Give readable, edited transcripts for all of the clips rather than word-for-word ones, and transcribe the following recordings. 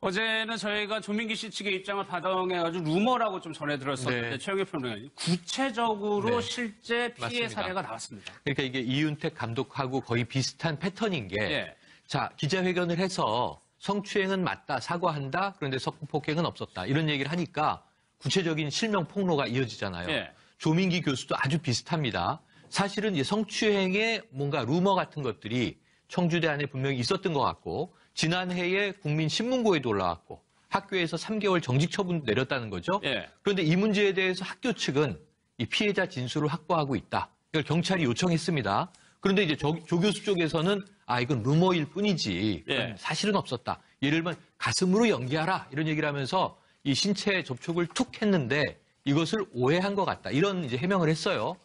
어제는 저희가 조민기 씨 측의 입장을 받아내가지고 루머라고 좀 전해 들었었는데 네. 최영일 평론가님 구체적으로 네. 실제 피해 맞습니다. 사례가 나왔습니다. 그러니까 이게 이윤택 감독하고 거의 비슷한 패턴인 게 예. 자, 기자회견을 해서 성추행은 맞다, 사과한다, 그런데 성폭행은 없었다. 이런 얘기를 하니까 구체적인 실명 폭로가 이어지잖아요. 예. 조민기 교수도 아주 비슷합니다. 사실은 이제 성추행의 뭔가 루머 같은 것들이 청주대 안에 분명히 있었던 것 같고 지난해에 국민신문고에도 올라왔고 학교에서 3개월 정직 처분 내렸다는 거죠. 예. 그런데 이 문제에 대해서 학교 측은 이 피해자 진술을 확보하고 있다. 이걸 경찰이 요청했습니다. 그런데 이제 조 교수 쪽에서는 이건 루머일 뿐이지 예. 사실은 없었다. 예를 들면 가슴으로 연기하라 이런 얘기를 하면서 이 신체 접촉을 툭 했는데 이것을 오해한 것 같다. 이런 이제 해명을 했어요.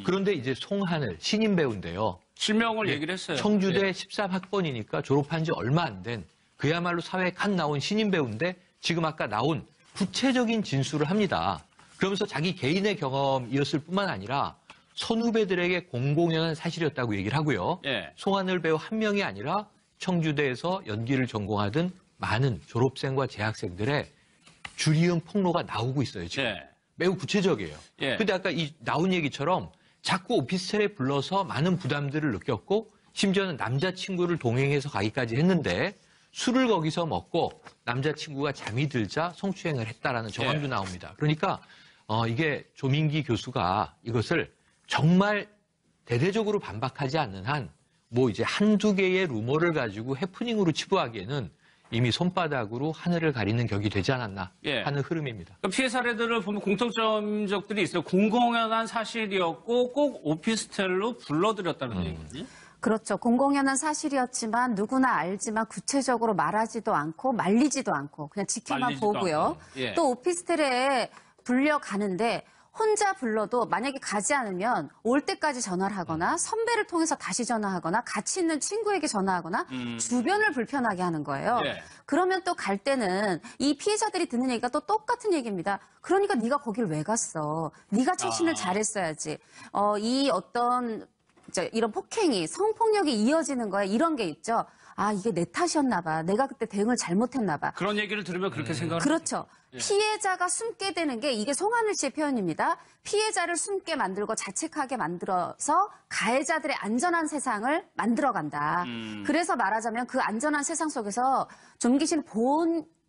그런데 이제 송하늘 신인 배우인데요. 실명을 얘기를 했어요. 청주대 예. 13학번이니까 졸업한 지 얼마 안 된 그야말로 사회에 갓 나온 신인 배우인데 지금 아까 나온 구체적인 진술을 합니다. 그러면서 자기 개인의 경험이었을 뿐만 아니라 선후배들에게 공공연한 사실이었다고 얘기를 하고요. 예. 송하늘 배우 한 명이 아니라 청주대에서 연기를 전공하던 많은 졸업생과 재학생들의 줄이은 폭로가 나오고 있어요. 지금. 예. 매우 구체적이에요. 예. 근데 아까 이 나온 얘기처럼 자꾸 오피스텔에 불러서 많은 부담들을 느꼈고 심지어는 남자친구를 동행해서 가기까지 했는데 술을 거기서 먹고 남자친구가 잠이 들자 성추행을 했다라는 정황도 예. 나옵니다. 그러니까 이게 조민기 교수가 이것을 정말 대대적으로 반박하지 않는 한 뭐 이제 한두 개의 루머를 가지고 해프닝으로 치부하기에는 이미 손바닥으로 하늘을 가리는 격이 되지 않았나 예. 하는 흐름입니다. 그러니까 피해 사례들을 보면 공통점적들이 있어요. 공공연한 사실이었고 꼭 오피스텔로 불러들였다는 얘기거든요. 그렇죠. 공공연한 사실이었지만 누구나 알지만 구체적으로 말하지도 않고 말리지도 않고 그냥 지켜만 말리지도 보고요. 않고. 예. 또 오피스텔에 불려가는데 혼자 불러도 만약에 가지 않으면 올 때까지 전화를 하거나 선배를 통해서 다시 전화하거나 같이 있는 친구에게 전화하거나 주변을 불편하게 하는 거예요. 예. 그러면 또 갈 때는 이 피해자들이 듣는 얘기가 또 똑같은 얘기입니다. 그러니까 네가 거길 왜 갔어? 네가 최신을 잘했어야지. 이 어떤 이런 폭행이 성폭력이 이어지는 거에 이런 게 있죠. 이게 내 탓이었나 봐. 내가 그때 대응을 잘못했나 봐. 그런 얘기를 들으면 그렇게 생각을 그렇죠. 예. 피해자가 숨게 되는 게 이게 송하늘 씨의 표현입니다. 피해자를 숨게 만들고 자책하게 만들어서 가해자들의 안전한 세상을 만들어간다. 그래서 말하자면 그 안전한 세상 속에서 조민기 씨는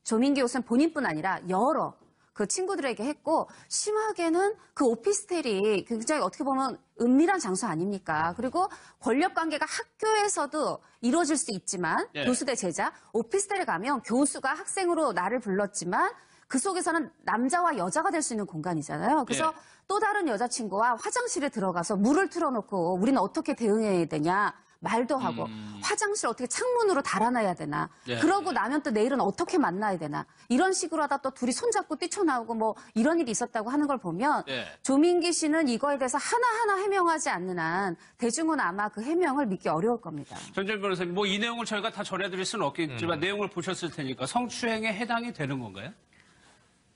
조민기 교수는 본인뿐 아니라 여러 그 친구들에게 했고 심하게는 그 오피스텔이 굉장히 어떻게 보면 은밀한 장소 아닙니까? 그리고 권력 관계가 학교에서도 이루어질 수 있지만 예. 교수 대 제자, 오피스텔에 가면 교수가 학생으로 나를 불렀지만 그 속에서는 남자와 여자가 될 수 있는 공간이잖아요. 그래서 예. 또 다른 여자친구와 화장실에 들어가서 물을 틀어놓고 우리는 어떻게 대응해야 되냐 말도 하고 화장실 어떻게 창문으로 달아놔야 되나 예. 그러고 나면 또 내일은 어떻게 만나야 되나 이런 식으로 하다 또 둘이 손잡고 뛰쳐나오고 뭐 이런 일이 있었다고 하는 걸 보면 예. 조민기 씨는 이거에 대해서 하나하나 해명하지 않는 한 대중은 아마 그 해명을 믿기 어려울 겁니다. 전재현 변호사님, 뭐 이 내용을 저희가 다 전해드릴 수는 없겠지만 내용을 보셨을 테니까 성추행에 해당이 되는 건가요?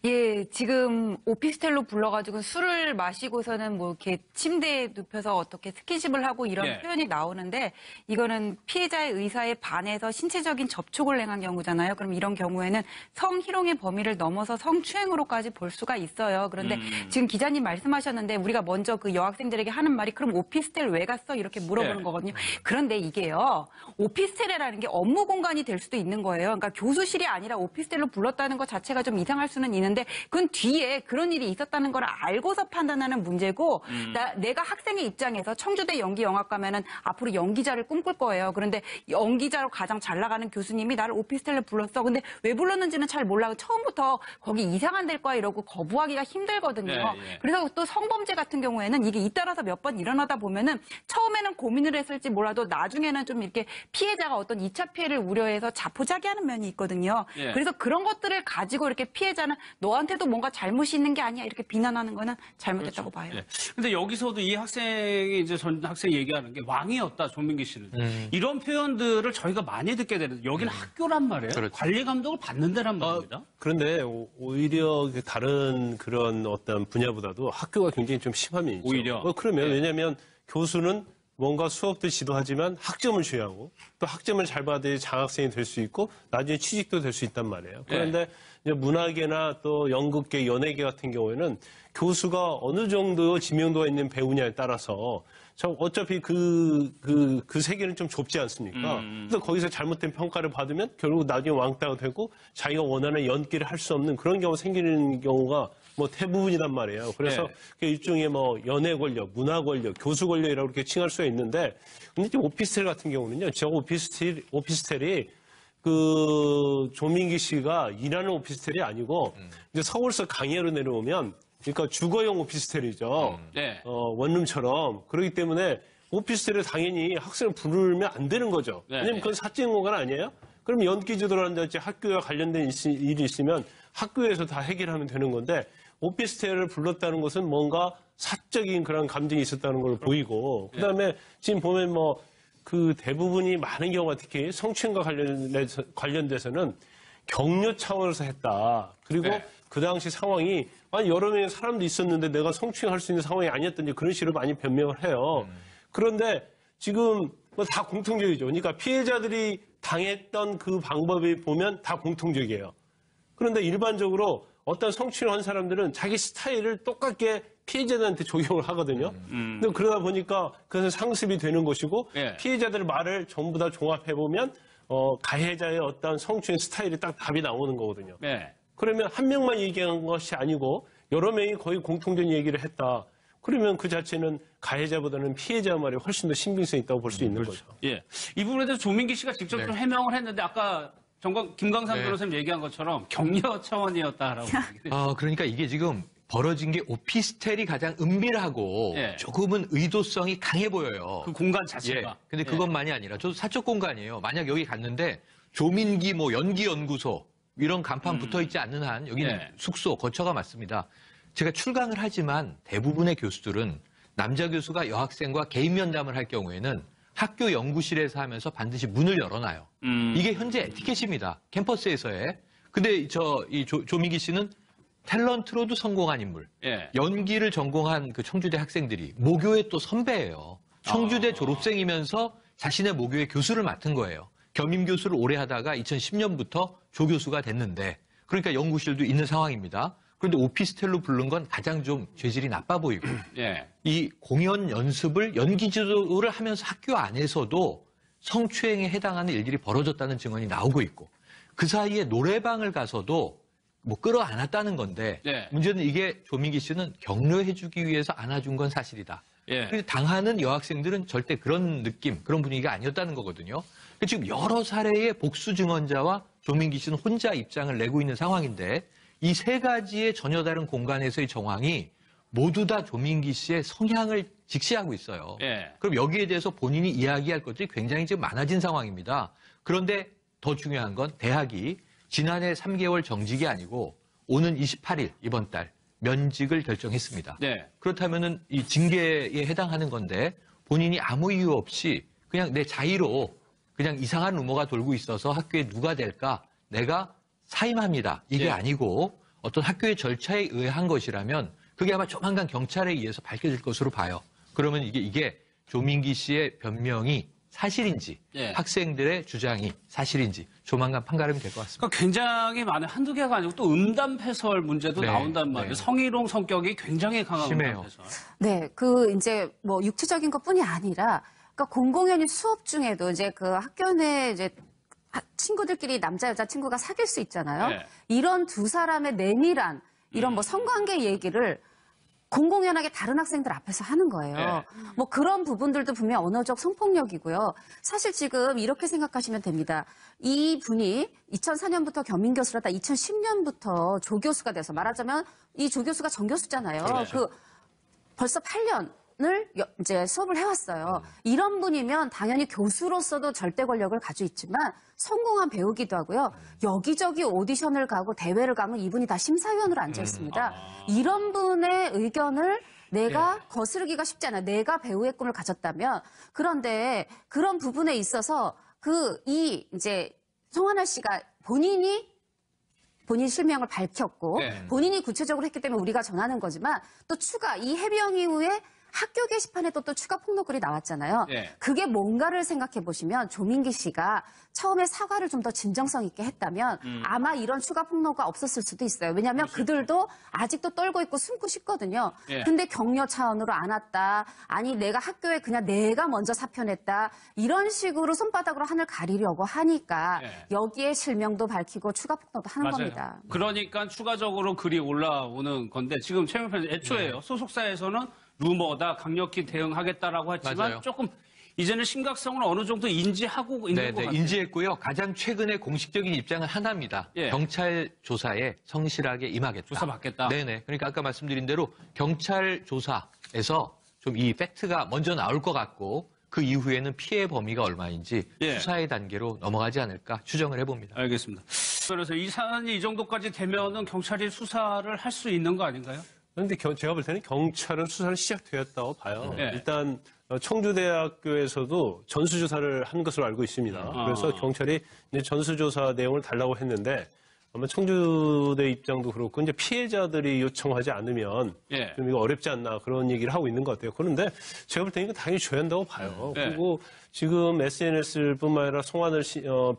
예, 지금 오피스텔로 불러가지고 술을 마시고서는 뭐 이렇게 침대에 눕혀서 어떻게 스킨십을 하고 이런 예. 표현이 나오는데 이거는 피해자의 의사에 반해서 신체적인 접촉을 행한 경우잖아요. 그럼 이런 경우에는 성희롱의 범위를 넘어서 성추행으로까지 볼 수가 있어요. 그런데 지금 기자님 말씀하셨는데 우리가 먼저 그 여학생들에게 하는 말이 그럼 오피스텔 왜 갔어? 이렇게 물어보는 예. 거거든요. 그런데 이게요. 오피스텔이라는 게 업무 공간이 될 수도 있는 거예요. 그러니까 교수실이 아니라 오피스텔로 불렀다는 것 자체가 좀 이상할 수는 있는데 그건 뒤에 그런 일이 있었다는 걸 알고서 판단하는 문제고 내가 학생의 입장에서 청주대 연기영화과면은 앞으로 연기자를 꿈꿀 거예요. 그런데 연기자로 가장 잘 나가는 교수님이 나를 오피스텔에 불렀어. 근데 왜 불렀는지는 잘 몰라. 처음부터 거기 이상한 데일 거야 이러고 거부하기가 힘들거든요. 예. 그래서 또 성범죄 같은 경우에는 이게 잇따라서 몇 번 일어나다 보면은 처음에는 고민을 했을지 몰라도 나중에는 좀 이렇게 피해자가 어떤 2차 피해를 우려해서 자포자기하는 면이 있거든요. 예. 그래서 그런 것들을 가지고 이렇게 피해자는 너한테도 뭔가 잘못이 있는 게 아니야 이렇게 비난하는 거는 잘못했다고 봐요. 예. 근데 여기서도 이 학생이 이제 전 학생 얘기하는 게 왕이었다, 조민기 씨는. 이런 표현들을 저희가 많이 듣게 되는데 여기는 학교란 말이에요. 그렇죠. 관리 감독을 받는 데란 말입니다. 그런데 오히려 다른 그런 어떤 분야보다도 학교가 굉장히 좀 심한 면이죠. 오히려? 그러면 예. 왜냐하면 교수는 뭔가 수업도 지도하지만 학점을 중요하고 또 학점을 잘 받아야 장학생이 될 수 있고 나중에 취직도 될 수 있단 말이에요. 그런데 이제 문화계나 또 연극계, 연예계 같은 경우에는 교수가 어느 정도 지명도가 있는 배우냐에 따라서 어차피 그 세계는 좀 좁지 않습니까? 그래서 거기서 잘못된 평가를 받으면 결국 나중에 왕따가 되고 자기가 원하는 연기를 할 수 없는 그런 경우가 생기는 경우가 뭐 대부분이란 말이에요. 그래서 그 일종의 뭐 연예 권력, 문화 권력, 교수 권력이라고 이렇게 칭할 수가 있는데, 근데 이제 오피스텔 같은 경우는요, 저 오피스텔이 그 조민기 씨가 일하는 오피스텔이 아니고 이제 서울서 강의하러 내려오면 그러니까 주거용 오피스텔이죠. 네. 원룸처럼. 그렇기 때문에 오피스텔에 당연히 학생을 부르면 안 되는 거죠. 네. 왜냐면 그건 사적인 공간 아니에요? 그럼 연기 지도라든지 학교와 관련된 일이 있으면 학교에서 다 해결하면 되는 건데 오피스텔을 불렀다는 것은 뭔가 사적인 그런 감정이 있었다는 걸 보이고 그다음에 지금 보면 뭐 그 대부분이 많은 경우가 특히 성추행과 관련돼서는 격려 차원에서 했다. 그리고 그 당시 상황이 아니 여러 명의 사람도 있었는데 내가 성추행할 수 있는 상황이 아니었던지 그런 식으로 많이 변명을 해요. 그런데 지금 뭐 다 공통적이죠. 그러니까 피해자들이 당했던 그 방법이 보면 다 공통적이에요. 그런데 일반적으로 어떤 성추행을 한 사람들은 자기 스타일을 똑같게 피해자들한테 적용을 하거든요. 근데 그러다 보니까 그것은 상습이 되는 것이고 피해자들 말을 전부 다 종합해보면 가해자의 어떤 성추행 스타일이 딱 답이 나오는 거거든요. 그러면 한 명만 얘기한 것이 아니고 여러 명이 거의 공통된 얘기를 했다. 그러면 그 자체는 가해자보다는 피해자 말에 훨씬 더 신빙성이 있다고 볼 수 있는 거죠. 예. 이 부분에 대해서 조민기 씨가 직접 좀 해명을 했는데 아까 김광삼 변호사님 얘기한 것처럼 격려 차원이었다라고. 그러니까 이게 지금 벌어진 게 오피스텔이 가장 은밀하고 조금은 의도성이 강해 보여요. 그 공간 자체가. 근데 그것만이 아니라 저도 사적 공간이에요. 만약 여기 갔는데 조민기 뭐 연기연구소 이런 간판 붙어 있지 않는 한 여기는 숙소, 거처가 맞습니다. 제가 출강을 하지만 대부분의 교수들은 남자 교수가 여학생과 개인 면담을 할 경우에는 학교 연구실에서 하면서 반드시 문을 열어놔요. 이게 현재 에티켓입니다. 캠퍼스에서의. 근데 조민기 씨는 탤런트로도 성공한 인물. 연기를 전공한 그 청주대 학생들이 모교의 또 선배예요. 청주대 졸업생이면서 자신의 모교의 교수를 맡은 거예요. 겸임 교수를 오래 하다가 2010년부터 조교수가 됐는데 그러니까 연구실도 있는 상황입니다. 그런데 오피스텔로 부른 건 가장 좀 죄질이 나빠 보이고 이 공연 연습을 연기 지도를 하면서 학교 안에서도 성추행에 해당하는 일들이 벌어졌다는 증언이 나오고 있고 그 사이에 노래방을 가서도 뭐 끌어안았다는 건데 문제는 이게 조민기 씨는 격려해주기 위해서 안아준 건 사실이다. 그래서 당하는 여학생들은 절대 그런 느낌, 그런 분위기가 아니었다는 거거든요. 지금 여러 사례의 복수 증언자와 조민기 씨는 혼자 입장을 내고 있는 상황인데 이 세 가지의 전혀 다른 공간에서의 정황이 모두 다 조민기 씨의 성향을 직시하고 있어요. 그럼 여기에 대해서 본인이 이야기할 것들이 굉장히 지금 많아진 상황입니다. 그런데 더 중요한 건 대학이 지난해 3개월 정직이 아니고 오는 28일 이번 달 면직을 결정했습니다. 그렇다면은 이 징계에 해당하는 건데 본인이 아무 이유 없이 그냥 내 자의로 그냥 이상한 루머가 돌고 있어서 학교에 누가 될까 내가 사임합니다. 이게 아니고 어떤 학교의 절차에 의해 한 것이라면 그게 아마 조만간 경찰에 의해서 밝혀질 것으로 봐요. 그러면 이게 조민기 씨의 변명이 사실인지 학생들의 주장이 사실인지 조만간 판가름이 될 것 같습니다. 그러니까 굉장히 많은 한두 개가 아니고 또 음담패설 문제도 나온단 말이에요. 성희롱 성격이 굉장히 강한 심해요. 음담패설. 네, 이제 뭐 육체적인 것뿐이 아니라 그러니까 공공연히 수업 중에도 이제 그 학교 내 이제 친구들끼리 남자 여자 친구가 사귈 수 있잖아요. 이런 두 사람의 내밀한 이런 뭐 성관계 얘기를 공공연하게 다른 학생들 앞에서 하는 거예요. 뭐 그런 부분들도 분명 언어적 성폭력이고요. 사실 지금 이렇게 생각하시면 됩니다. 이 분이 2004년부터 겸임 교수를 하다 2010년부터 조교수가 돼서 말하자면 이 조교수가 정교수잖아요. 벌써 8년을 이제 수업을 해왔어요. 이런 분이면 당연히 교수로서도 절대 권력을 가지고 있지만 성공한 배우기도 하고요. 여기저기 오디션을 가고 대회를 가면 이분이 다 심사위원으로 앉아 있습니다. 이런 분의 의견을 내가 거스르기가 쉽지 않아요. 내가 배우의 꿈을 가졌다면. 그런데 그런 부분에 있어서 이제 송하나 씨가 본인 실명을 밝혔고 본인이 구체적으로 했기 때문에 우리가 전하는 거지만 또 추가 이 해명 이후에 학교 게시판에도 또 추가 폭로글이 나왔잖아요. 예. 그게 뭔가를 생각해 보시면 조민기 씨가 처음에 사과를 좀 더 진정성 있게 했다면 아마 이런 추가 폭로가 없었을 수도 있어요. 왜냐하면 그들도 아직도 떨고 있고 숨고 싶거든요. 예. 근데 격려 차원으로 안 왔다. 아니 내가 학교에 그냥 내가 먼저 사표냈다. 이런 식으로 손바닥으로 하늘 가리려고 하니까 예. 여기에 실명도 밝히고 추가 폭로도 하는 겁니다. 그러니까 추가적으로 글이 올라오는 건데 지금 최영일 편집 애초에요. 소속사에서는 루머다 강력히 대응하겠다라고 했지만 맞아요. 조금 이제는 심각성을 어느 정도 인지하고 있는 것 같아요. 인지했고요. 가장 최근에 공식적인 입장은 하나입니다. 예. 경찰 조사에 성실하게 임하겠다. 조사받겠다. 네네. 그러니까 아까 말씀드린 대로 경찰 조사에서 좀 이 팩트가 먼저 나올 것 같고 그 이후에는 피해 범위가 얼마인지 예. 수사의 단계로 넘어가지 않을까 추정을 해봅니다. 알겠습니다. 그래서 이 사안이 이 정도까지 되면은 경찰이 수사를 할 수 있는 거 아닌가요? 그런데 제가 볼 때는 경찰은 수사는 시작되었다고 봐요. 네. 일단 청주대학교에서도 전수조사를 한 것으로 알고 있습니다. 그래서 경찰이 이제 전수조사 내용을 달라고 했는데 아마 청주대 입장도 그렇고 이제 피해자들이 요청하지 않으면 예. 좀 이거 어렵지 않나 그런 얘기를 하고 있는 것 같아요. 그런데 제가 볼 때는 이거 당연히 줘야 한다고 봐요. 네. 그리고 지금 SNS뿐만 아니라 송하늘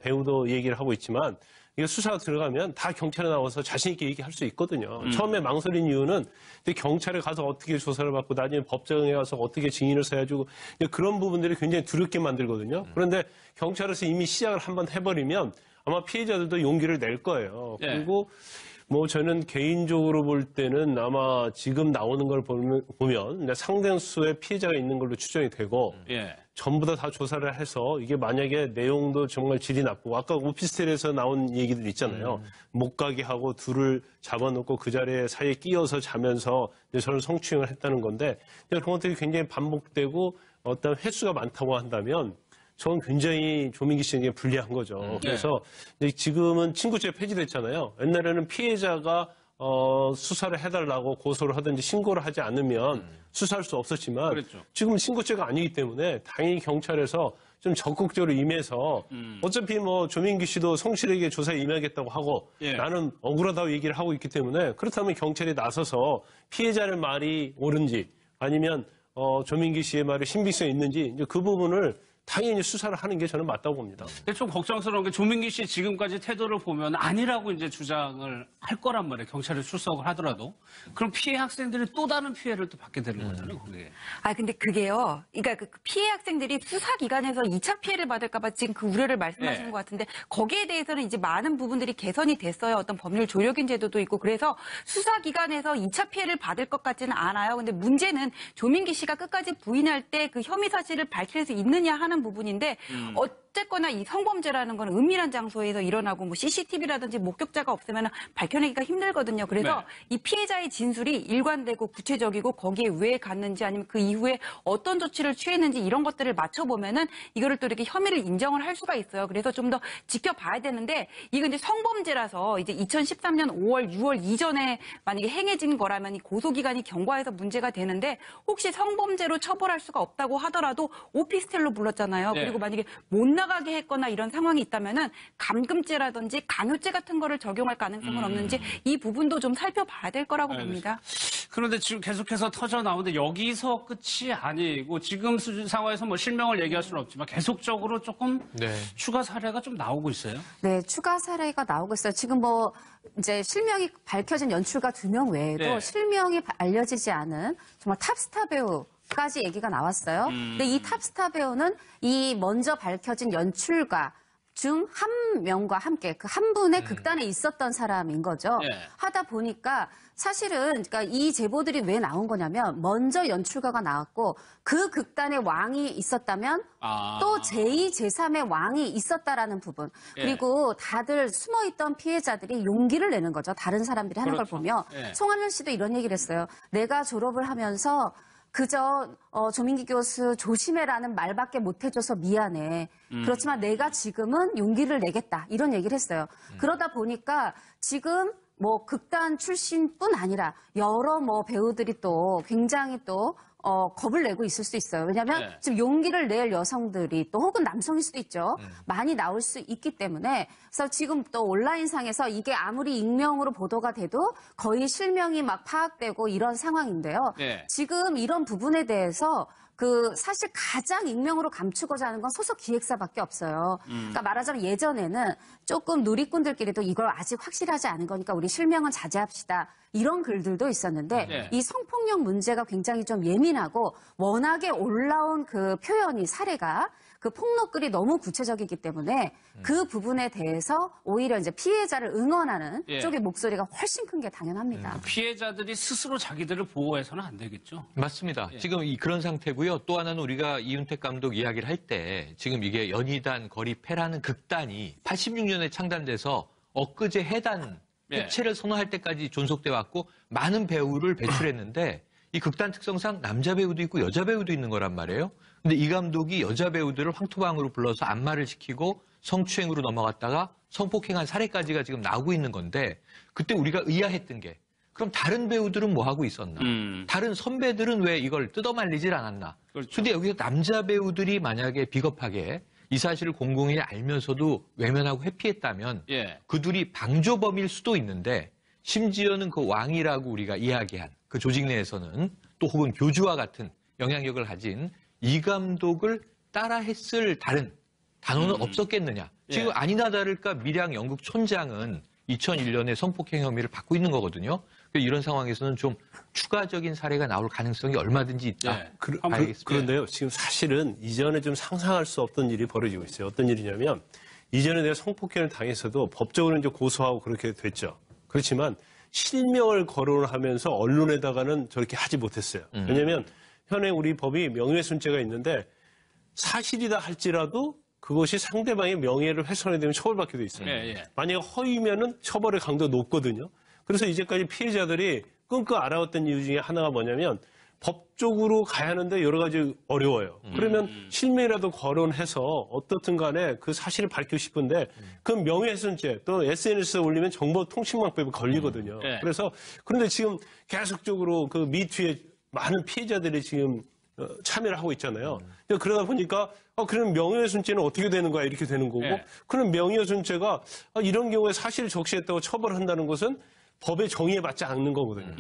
배우도 얘기를 하고 있지만 이게 수사가 들어가면 다 경찰에 나와서 자신 있게 얘기할 수 있거든요. 처음에 망설인 이유는 근데 경찰에 가서 어떻게 조사를 받고 나중에 법정에 가서 어떻게 증인을 서야주고 그런 부분들이 굉장히 두렵게 만들거든요. 그런데 경찰에서 이미 시작을 한번 해버리면 아마 피해자들도 용기를 낼 거예요. 예. 그리고 뭐 저는 개인적으로 볼 때는 아마 지금 나오는 걸 보면 상당수의 피해자가 있는 걸로 추정이 되고 예. 전부 다 조사를 해서 이게 만약에 내용도 정말 질이 나쁘고 아까 오피스텔에서 나온 얘기들 있잖아요. 못 가게 하고 둘을 잡아놓고 그 자리에 사이에 끼어서 자면서 저는 성추행을 했다는 건데 그런 것들이 굉장히 반복되고 어떤 횟수가 많다고 한다면 저는 굉장히 조민기 씨에게 불리한 거죠. 그래서 지금은 친구죄 폐지됐잖아요. 옛날에는 피해자가 수사를 해달라고 고소를 하든지 신고를 하지 않으면 수사할 수 없었지만 그랬죠. 지금은 신고죄가 아니기 때문에 당연히 경찰에서 좀 적극적으로 임해서 어차피 뭐 조민기 씨도 성실하게 조사에 임하겠다고 하고 예. 나는 억울하다고 얘기를 하고 있기 때문에 그렇다면 경찰이 나서서 피해자의 말이 옳은지 아니면 조민기 씨의 말이 신빙성이 있는지 이제 그 부분을 당연히 수사를 하는 게 저는 맞다고 봅니다. 근데 좀 걱정스러운 게 조민기 씨 지금까지 태도를 보면 아니라고 이제 주장을 할 거란 말이에요. 경찰에 출석을 하더라도. 그럼 피해 학생들이 또 다른 피해를 또 받게 되는 거잖아요, 그게. 근데 그게요. 그러니까 그 피해 학생들이 수사 기관에서 2차 피해를 받을까봐 지금 그 우려를 말씀하시는 네. 것 같은데 거기에 대해서는 이제 많은 부분들이 개선이 됐어요. 어떤 법률 조력인 제도도 있고 그래서 수사 기관에서 2차 피해를 받을 것 같지는 않아요. 근데 문제는 조민기 씨가 끝까지 부인할 때 그 혐의 사실을 밝힐 수 있느냐 하는 부분인데 어쨌거나 이 성범죄라는 건 은밀한 장소에서 일어나고 뭐 CCTV라든지 목격자가 없으면 밝혀내기가 힘들거든요. 그래서 네. 이 피해자의 진술이 일관되고 구체적이고 거기에 왜 갔는지 아니면 그 이후에 어떤 조치를 취했는지 이런 것들을 맞춰보면은 이거를 또 이렇게 혐의를 인정을 할 수가 있어요. 그래서 좀 더 지켜봐야 되는데 이건 이제 성범죄라서 이제 2013년 5월, 6월 이전에 만약에 행해진 거라면 이 고소기간이 경과해서 문제가 되는데 혹시 성범죄로 처벌할 수가 없다고 하더라도 오피스텔로 불렀잖아요. 네. 그리고 만약에 못 나가게 했거나 이런 상황이 있다면은 감금죄라든지 강요죄 같은 거를 적용할 가능성은 없는지 이 부분도 좀 살펴봐야 될 거라고 봅니다. 그런데 지금 계속해서 터져 나오는데 여기서 끝이 아니고 지금 상황에서 뭐 실명을 얘기할 수는 없지만 계속적으로 조금 네. 추가 사례가 좀 나오고 있어요. 네, 추가 사례가 나오고 있어요. 지금 뭐 이제 실명이 밝혀진 연출가 2명 외에도 네. 실명이 알려지지 않은 정말 탑스타 배우까지 얘기가 나왔어요. 근데 이 탑스타 배우는 이 먼저 밝혀진 연출가 중 한 명과 함께 그 한 분의 극단에 있었던 사람인 거죠. 네. 하다 보니까 사실은 그러니까 이 제보들이 왜 나온 거냐면 먼저 연출가가 나왔고 그 극단의 왕이 있었다면 또 제2, 제3의 왕이 있었다라는 부분. 예. 그리고 다들 숨어있던 피해자들이 용기를 내는 거죠. 다른 사람들이 하는 그렇죠. 걸 보면. 예. 송하늘 씨도 이런 얘기를 했어요. 내가 졸업을 하면서 그저 조민기 교수 조심해라는 말밖에 못 해줘서 미안해. 그렇지만 내가 지금은 용기를 내겠다. 이런 얘기를 했어요. 그러다 보니까 지금 뭐 극단 출신뿐 아니라 여러 뭐 배우들이 또 굉장히 또 겁을 내고 있을 수 있어요. 왜냐하면 네. 지금 용기를 낼 여성들이 또 혹은 남성일 수도 있죠. 많이 나올 수 있기 때문에 그래서 지금 또 온라인상에서 이게 아무리 익명으로 보도가 돼도 거의 실명이 막 파악되고 이런 상황인데요. 네. 지금 이런 부분에 대해서 사실 가장 익명으로 감추고자 하는 건 소속 기획사밖에 없어요. 그러니까 말하자면 예전에는 조금 누리꾼들끼리도 이걸 아직 확실하지 않은 거니까 우리 실명은 자제합시다. 이런 글들도 있었는데 네. 이 성폭력 문제가 굉장히 좀 예민하고 워낙에 올라온 그 표현이 사례가 그 폭로글이 너무 구체적이기 때문에 그 부분에 대해서 오히려 이제 피해자를 응원하는 예. 쪽의 목소리가 훨씬 큰 게 당연합니다. 피해자들이 스스로 자기들을 보호해서는 안 되겠죠. 맞습니다. 지금 그런 상태고요. 또 하나는 우리가 이윤택 감독 이야기를 할 때 지금 이게 연희단, 거리패라는 극단이 86년에 창단돼서 엊그제 해단 예. 해체를 선언할 때까지 존속돼 왔고 많은 배우를 배출했는데 이 극단 특성상 남자 배우도 있고 여자 배우도 있는 거란 말이에요. 근데 이 감독이 여자 배우들을 황토방으로 불러서 안마를 시키고 성추행으로 넘어갔다가 성폭행한 사례까지가 지금 나오고 있는 건데 그때 우리가 의아했던 게 그럼 다른 배우들은 뭐 하고 있었나? 다른 선배들은 왜 이걸 뜯어말리질 않았나? 그렇죠. 근데 여기서 남자 배우들이 만약에 비겁하게 이 사실을 공공히 알면서도 외면하고 회피했다면 예. 그들이 방조범일 수도 있는데 심지어는 그 왕이라고 우리가 이야기한 그 조직 내에서는 또 혹은 교주와 같은 영향력을 가진 이 감독을 따라했을 다른 단어는 없었겠느냐. 예. 지금 아니나 다를까 밀양 영국 촌장은 2001년에 성폭행 혐의를 받고 있는 거거든요. 이런 상황에서는 좀 추가적인 사례가 나올 가능성이 얼마든지 있다. 예. 봐야겠습니다. 그런데요, 지금 사실은 이전에 좀 상상할 수 없던 일이 벌어지고 있어요. 어떤 일이냐면, 이전에 내가 성폭행을 당했어도 법적으로 이제 고소하고 그렇게 됐죠. 그렇지만, 실명을 거론을 하면서 언론에다가는 저렇게 하지 못했어요. 왜냐면, 현행 우리 법이 명예훼손죄가 있는데, 사실이다 할지라도 그것이 상대방의 명예를 훼손하게 되면 처벌받게 돼 있어요. 예, 예. 만약에 허위면은 처벌의 강도가 높거든요. 그래서 이제까지 피해자들이 끙끙 앓아왔던 이유 중에 하나가 뭐냐면 법적으로 가야 하는데 여러 가지 어려워요. 그러면 실명이라도 거론해서 어떻든 간에 그 사실을 밝히고 싶은데 그 명예훼손죄 또 SNS에 올리면 정보통신망법에 걸리거든요. 네. 그래서 그런데 지금 계속적으로 그 미투의 많은 피해자들이 지금 참여를 하고 있잖아요. 그러다 보니까 그럼 명예훼손죄는 어떻게 되는 거야 이렇게 되는 거고 네. 그럼 명예훼손죄가 이런 경우에 사실을 적시했다고 처벌한다는 것은 법의 정의에 맞지 않는 거거든요.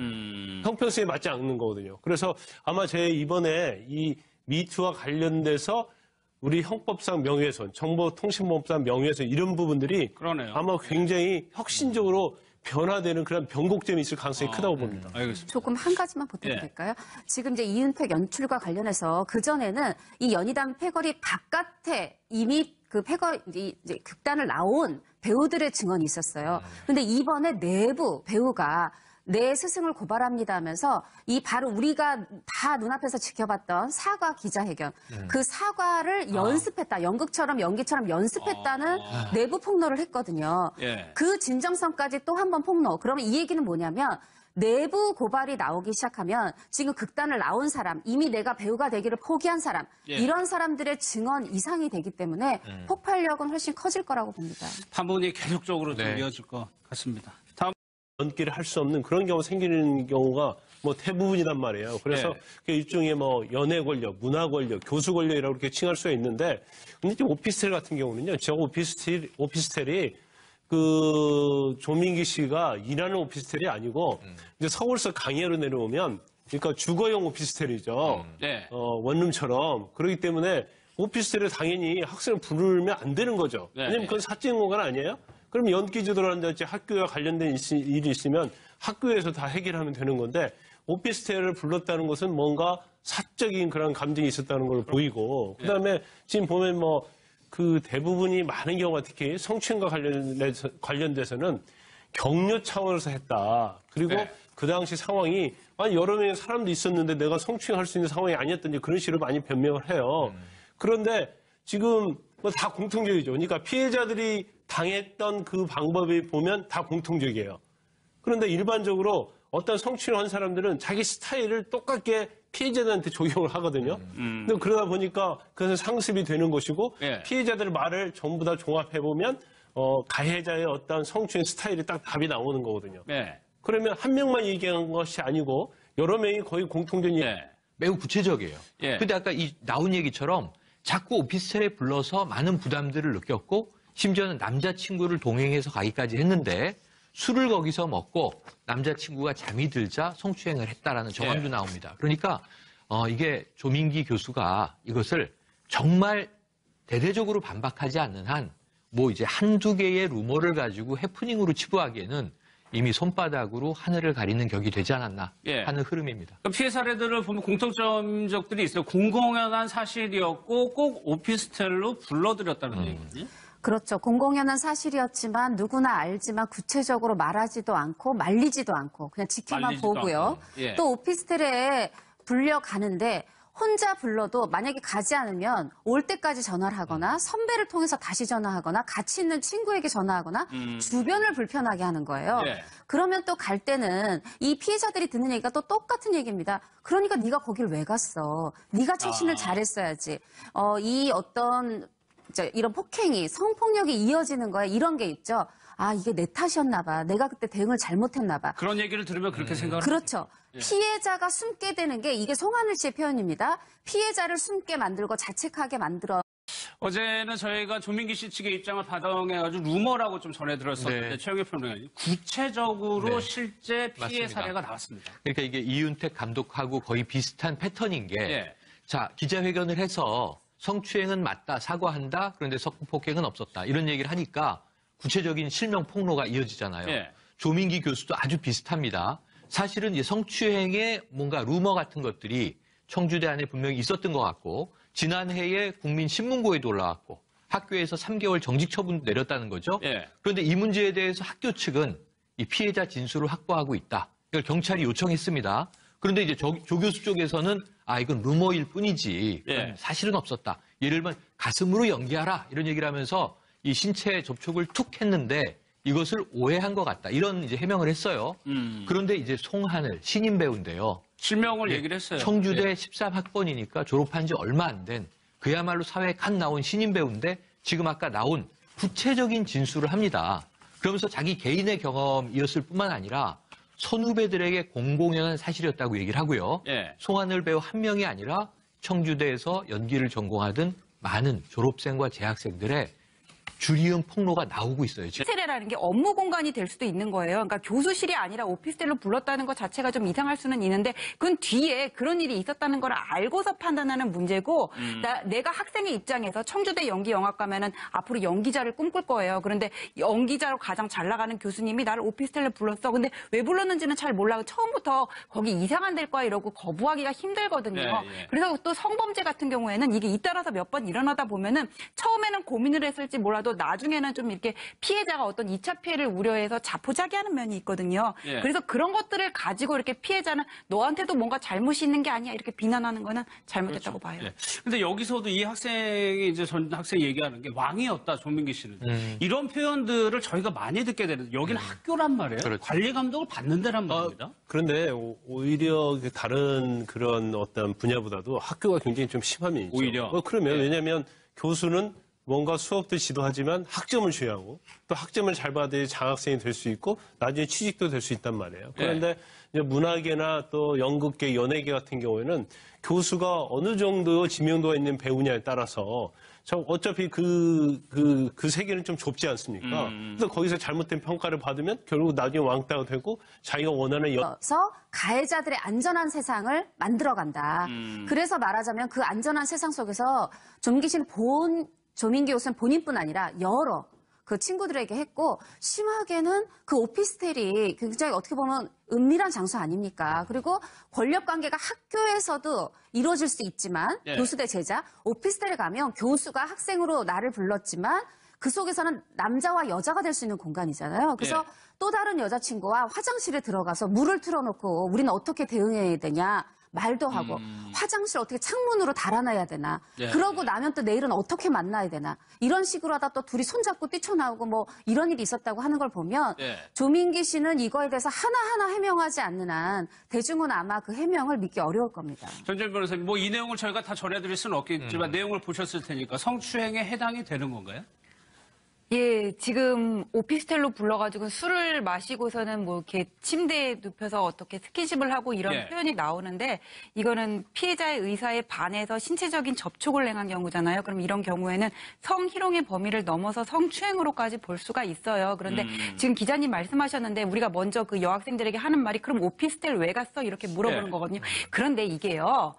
형평성에 맞지 않는 거거든요. 그래서 아마 제 이번에 이 미투와 관련돼서 우리 형법상 명예훼손, 정보통신보호법상 명예훼손 이런 부분들이 그러네요. 아마 굉장히 혁신적으로 변화되는 그런 변곡점이 있을 가능성이 크다고 봅니다. 알겠습니다. 조금 한 가지만 보태드릴까요? 지금 이제 이윤택 연출과 관련해서 그전에는 이 연희단 패거리 바깥에 이미 그 이제 극단을 나온 배우들의 증언이 있었어요. 근데 이번에 내부 배우가 내 스승을 고발합니다 하면서 이 바로 우리가 다 눈앞에서 지켜봤던 사과 기자회견 그 사과를 연습했다. 연극처럼 연기처럼 연습했다는 내부 폭로를 했거든요. 예. 그 진정성까지 또 한 번 폭로. 그러면 이 얘기는 뭐냐면 내부 고발이 나오기 시작하면 지금 극단을 나온 사람, 이미 내가 배우가 되기를 포기한 사람, 예. 이런 사람들의 증언 이상이 되기 때문에 폭발력은 훨씬 커질 거라고 봅니다. 판본이 계속적으로 좀 네. 이어질 것 같습니다. 다음. 연기를 할 수 없는 그런 경우 생기는 경우가 뭐 대부분이란 말이에요. 그래서 네. 그 일종의 뭐 연애 권력, 문화 권력, 교수 권력이라고 이렇게 칭할 수가 있는데, 근데 이제 오피스텔 같은 경우는요, 저 오피스텔이 그 조민기 씨가 일하는 오피스텔이 아니고 이제 서울서 강의로 내려오면, 그러니까 주거용 오피스텔이죠. 네. 원룸처럼. 그렇기 때문에 오피스텔에 당연히 학생을 부르면 안 되는 거죠. 네. 왜냐면 그건 사적인 공간 아니에요? 그럼 연기지도라든지 학교와 관련된 일이 있으면 학교에서 다 해결하면 되는 건데 오피스텔을 불렀다는 것은 뭔가 사적인 그런 감정이 있었다는 걸 보이고 그다음에 지금 보면 뭐 그 대부분이 많은 경우가 특히 성추행과 관련돼서는 격려 차원에서 했다. 그리고 네. 그 당시 상황이 여러 명의 사람도 있었는데 내가 성추행할 수 있는 상황이 아니었던지 그런 식으로 많이 변명을 해요. 그런데 지금 뭐 다 공통적이죠. 그러니까 피해자들이 당했던 그 방법을 보면 다 공통적이에요. 그런데 일반적으로 어떤 성추행을 한 사람들은 자기 스타일을 똑같게 피해자들한테 적용을 하거든요. 근데 그러다 보니까 그것은 상습이 되는 것이고 예. 피해자들의 말을 전부 다 종합해보면 가해자의 어떤 성추행 스타일이 딱 답이 나오는 거거든요. 네. 그러면 한 명만 얘기한 것이 아니고 여러 명이 거의 공통된 얘기. 네. 매우 구체적이에요. 예. 근데 아까 이 나온 얘기처럼 자꾸 오피스텔에 불러서 많은 부담들을 느꼈고 심지어는 남자친구를 동행해서 가기까지 했는데 술을 거기서 먹고 남자친구가 잠이 들자 성추행을 했다라는 정황도 예. 나옵니다. 그러니까 이게 조민기 교수가 이것을 정말 대대적으로 반박하지 않는 한 뭐 이제 한두 개의 루머를 가지고 해프닝으로 치부하기에는 이미 손바닥으로 하늘을 가리는 격이 되지 않았나 예. 하는 흐름입니다. 피해 사례들을 보면 공통점적들이 있어요. 공공연한 사실이었고 꼭 오피스텔로 불러들였다는 얘기거든요. 그렇죠. 공공연한 사실이었지만 누구나 알지만 구체적으로 말하지도 않고 말리지도 않고 그냥 지켜만 말리지도 보고요. 않고. 예. 또 오피스텔에 불려가는데 혼자 불러도 만약에 가지 않으면 올 때까지 전화를 하거나 선배를 통해서 다시 전화하거나 같이 있는 친구에게 전화하거나 주변을 불편하게 하는 거예요. 예. 그러면 또 갈 때는 이 피해자들이 듣는 얘기가 또 똑같은 얘기입니다. 그러니까 네가 거길 왜 갔어? 네가 처신을 잘했어야지. 이 어떤 이런 폭행이 성폭력이 이어지는 거야. 이런 게 있죠. 아, 이게 내 탓이었나 봐. 내가 그때 대응을 잘못했나 봐. 그런 얘기를 들으면 그렇게 생각을 그렇죠. 피해자가 숨게 되는 게 이게 송하늘 씨의 표현입니다. 피해자를 숨게 만들고 자책하게 만들어. 어제는 저희가 조민기 씨 측의 입장을 받아가지고 루머라고 좀 전해들었었는데 네. 최영일 평론가님 구체적으로 네. 실제 피해 맞습니다. 사례가 나왔습니다. 그러니까 이게 이윤택 감독하고 거의 비슷한 패턴인 게 예. 자, 기자회견을 해서 성추행은 맞다, 사과한다, 그런데 성폭행은 없었다. 이런 얘기를 하니까 구체적인 실명 폭로가 이어지잖아요. 예. 조민기 교수도 아주 비슷합니다. 사실은 이제 성추행의 뭔가 루머 같은 것들이 청주대 안에 분명히 있었던 것 같고 지난해에 국민신문고에도 올라왔고 학교에서 3개월 정직 처분도 내렸다는 거죠. 예. 그런데 이 문제에 대해서 학교 측은 이 피해자 진술을 확보하고 있다. 이걸 경찰이 요청했습니다. 그런데 이제 조 교수 쪽에서는 이건 루머일 뿐이지 예. 사실은 없었다. 예를 들면 가슴으로 연기하라 이런 얘기를 하면서 이 신체 접촉을 툭 했는데 이것을 오해한 것 같다. 이런 이제 해명을 했어요. 그런데 이제 송하늘 신인 배우인데요. 실명을 얘기를 했어요. 청주대 예. 13학번이니까 졸업한 지 얼마 안 된 그야말로 사회에 갓 나온 신인 배우인데 지금 아까 나온 구체적인 진술을 합니다. 그러면서 자기 개인의 경험이었을 뿐만 아니라 선후배들에게 공공연한 사실이었다고 얘기를 하고요. 예. 송하늘 배우 한 명이 아니라 청주대에서 연기를 전공하던 많은 졸업생과 재학생들의 줄이은 폭로가 나오고 있어요. 지금. 오피스텔이라는 게 업무 공간이 될 수도 있는 거예요. 그러니까 교수실이 아니라 오피스텔로 불렀다는 것 자체가 좀 이상할 수는 있는데 그건 뒤에 그런 일이 있었다는 걸 알고서 판단하는 문제고 내가 학생의 입장에서 청주대 연기영화과면은 앞으로 연기자를 꿈꿀 거예요. 그런데 연기자로 가장 잘 나가는 교수님이 나를 오피스텔로 불렀어. 근데 왜 불렀는지는 잘 몰라. 처음부터 거기 이상한 될 거야 이러고 거부하기가 힘들거든요. 예. 그래서 또 성범죄 같은 경우에는 이게 잇따라서 몇 번 일어나다 보면은 처음에는 고민을 했을지 몰라도 나중에는 좀 이렇게 피해자가 어떤 2차 피해를 우려해서 자포자기하는 면이 있거든요. 예. 그래서 그런 것들을 가지고 이렇게 피해자는 너한테도 뭔가 잘못이 있는 게 아니야 이렇게 비난하는 거는 잘못했다고 봐요. 예. 근데 여기서도 이 학생이 이제 전 학생 얘기하는 게 왕이었다, 조민기 씨는. 이런 표현들을 저희가 많이 듣게 되는데 여기는 학교란 말이에요. 그렇죠. 관리 감독을 받는 데란 말입니다. 그런데 오히려 다른 그런 어떤 분야보다도 학교가 굉장히 좀 심한 면이죠. 오히려? 그러면 예. 왜냐하면 교수는 뭔가 수업도 지도하지만 학점을 줘야 하고 또 학점을 잘 받아야 장학생이 될 수 있고 나중에 취직도 될 수 있단 말이에요. 그런데 이제 문화계나 또 연극계, 연예계 같은 경우에는 교수가 어느 정도 지명도가 있는 배우냐에 따라서 어차피 그 세계는 좀 좁지 않습니까? 그래서 거기서 잘못된 평가를 받으면 결국 나중에 왕따가 되고 자기가 원하는 서 가해자들의 안전한 세상을 만들어간다. 그래서 말하자면 그 안전한 세상 속에서 조민기 씨는 조민기 교수는 본인뿐 아니라 여러 그 친구들에게 했고 심하게는 그 오피스텔이 굉장히 어떻게 보면 은밀한 장소 아닙니까? 그리고 권력 관계가 학교에서도 이루어질 수 있지만 예. 교수 대 제자 오피스텔에 가면 교수가 학생으로 나를 불렀지만 그 속에서는 남자와 여자가 될 수 있는 공간이잖아요. 그래서 예. 또 다른 여자친구와 화장실에 들어가서 물을 틀어놓고 우리는 어떻게 대응해야 되냐 말도 하고 화장실 어떻게 창문으로 달아놔야 되나 예. 그러고 나면 또 내일은 어떻게 만나야 되나 이런 식으로 하다 또 둘이 손잡고 뛰쳐나오고 뭐 이런 일이 있었다고 하는 걸 보면 예. 조민기 씨는 이거에 대해서 하나하나 해명하지 않는 한 대중은 아마 그 해명을 믿기 어려울 겁니다. 전재현 변호사님, 뭐 이 내용을 저희가 다 전해드릴 수는 없겠지만 내용을 보셨을 테니까 성추행에 해당이 되는 건가요? 예, 지금 오피스텔로 불러가지고 술을 마시고서는 뭐 이렇게 침대에 눕혀서 어떻게 스킨십을 하고 이런 예. 표현이 나오는데 이거는 피해자의 의사에 반해서 신체적인 접촉을 행한 경우잖아요. 그럼 이런 경우에는 성희롱의 범위를 넘어서 성추행으로까지 볼 수가 있어요. 그런데 지금 기자님 말씀하셨는데 우리가 먼저 그 여학생들에게 하는 말이 그럼 오피스텔 왜 갔어? 이렇게 물어보는 예. 거거든요. 그런데 이게요.